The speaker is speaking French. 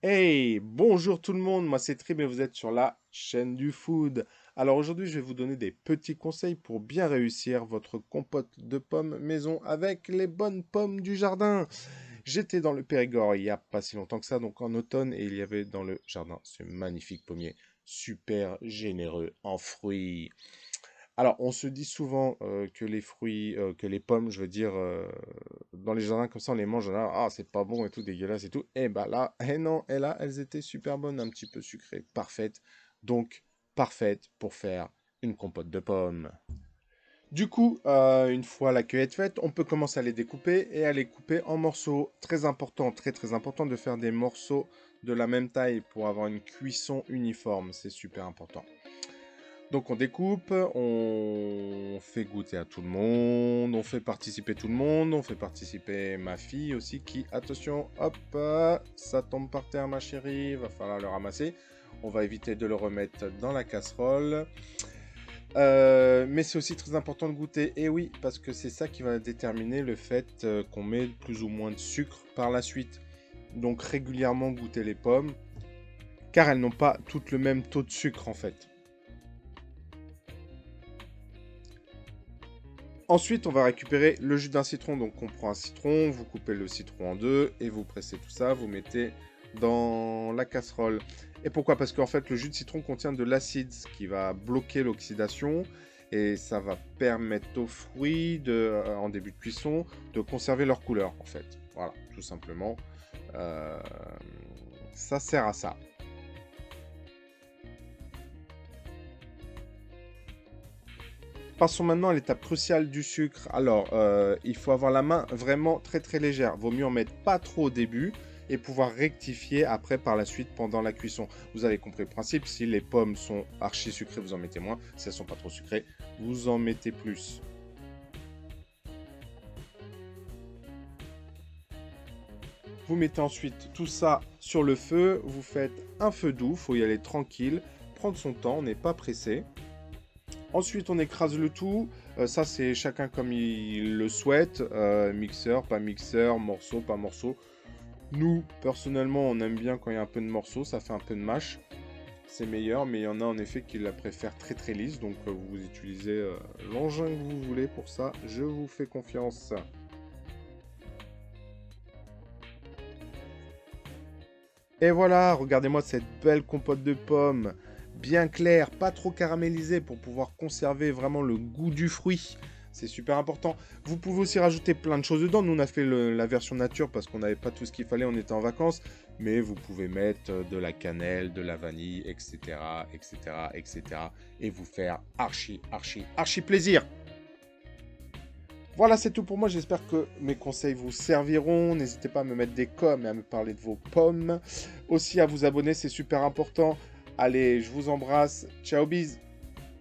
Hey, bonjour tout le monde, moi c'est Trib et vous êtes sur la chaîne du food. Alors aujourd'hui je vais vous donner des petits conseils pour bien réussir votre compote de pommes maison avec les bonnes pommes du jardin. J'étais dans le Périgord il y a pas si longtemps que ça, donc en automne, et il y avait dans le jardin ce magnifique pommier, super généreux en fruits. Alors, on se dit souvent que les fruits, que les pommes, je veux dire, dans les jardins comme ça, on les mange, là, ah, c'est pas bon et tout, dégueulasse et tout. Et bah là, eh non, et là, elles étaient super bonnes, un petit peu sucrées, parfaites. Donc, parfaites pour faire une compote de pommes. Du coup, une fois la cueillette faite, on peut commencer à les découper et à les couper en morceaux. Très important, très très important de faire des morceaux de la même taille pour avoir une cuisson uniforme. C'est super important. Donc on découpe, on fait goûter à tout le monde, on fait participer tout le monde, on fait participer ma fille aussi qui, attention, hop, ça tombe par terre ma chérie, va falloir le ramasser. On va éviter de le remettre dans la casserole. Mais c'est aussi très important de goûter, et oui, parce que c'est ça qui va déterminer le fait qu'on met plus ou moins de sucre par la suite. Donc régulièrement goûter les pommes, car elles n'ont pas toutes le même taux de sucre en fait. Ensuite, on va récupérer le jus d'un citron. Donc, on prend un citron, vous coupez le citron en deux et vous pressez tout ça, vous mettez dans la casserole. Et pourquoi? Parce qu'en fait, le jus de citron contient de l'acide, ce qui va bloquer l'oxydation et ça va permettre aux fruits, en début de cuisson, de conserver leur couleur, en fait. Voilà, tout simplement. Euh, Ça sert à ça. Passons maintenant à l'étape cruciale du sucre. Alors, il faut avoir la main vraiment très très légère. Vaut mieux en mettre pas trop au début et pouvoir rectifier après par la suite pendant la cuisson. Vous avez compris le principe. Si les pommes sont archi sucrées, vous en mettez moins. Si elles sont pas trop sucrées, vous en mettez plus. Vous mettez ensuite tout ça sur le feu. Vous faites un feu doux. Faut y aller tranquille. Prendre son temps. On n'est pas pressé. Ensuite, on écrase le tout. Ça, c'est chacun comme il le souhaite. Mixeur, pas mixeur, morceau, pas morceau. Nous, personnellement, on aime bien quand il y a un peu de morceau. Ça fait un peu de mâche. C'est meilleur, mais il y en a en effet qui la préfèrent très très lisse. Donc, vous utilisez l'engin que vous voulez pour ça. Je vous fais confiance. Et voilà, regardez-moi cette belle compote de pommes. Bien claire, pas trop caramélisée pour pouvoir conserver vraiment le goût du fruit. C'est super important. Vous pouvez aussi rajouter plein de choses dedans. Nous, on a fait la version nature parce qu'on n'avait pas tout ce qu'il fallait, on était en vacances. Mais vous pouvez mettre de la cannelle, de la vanille, etc., etc., etc. Et vous faire archi, archi, archi plaisir. Voilà, c'est tout pour moi. J'espère que mes conseils vous serviront. N'hésitez pas à me mettre des coms et à me parler de vos pommes. Aussi à vous abonner, c'est super important. Allez, je vous embrasse. Ciao, bise.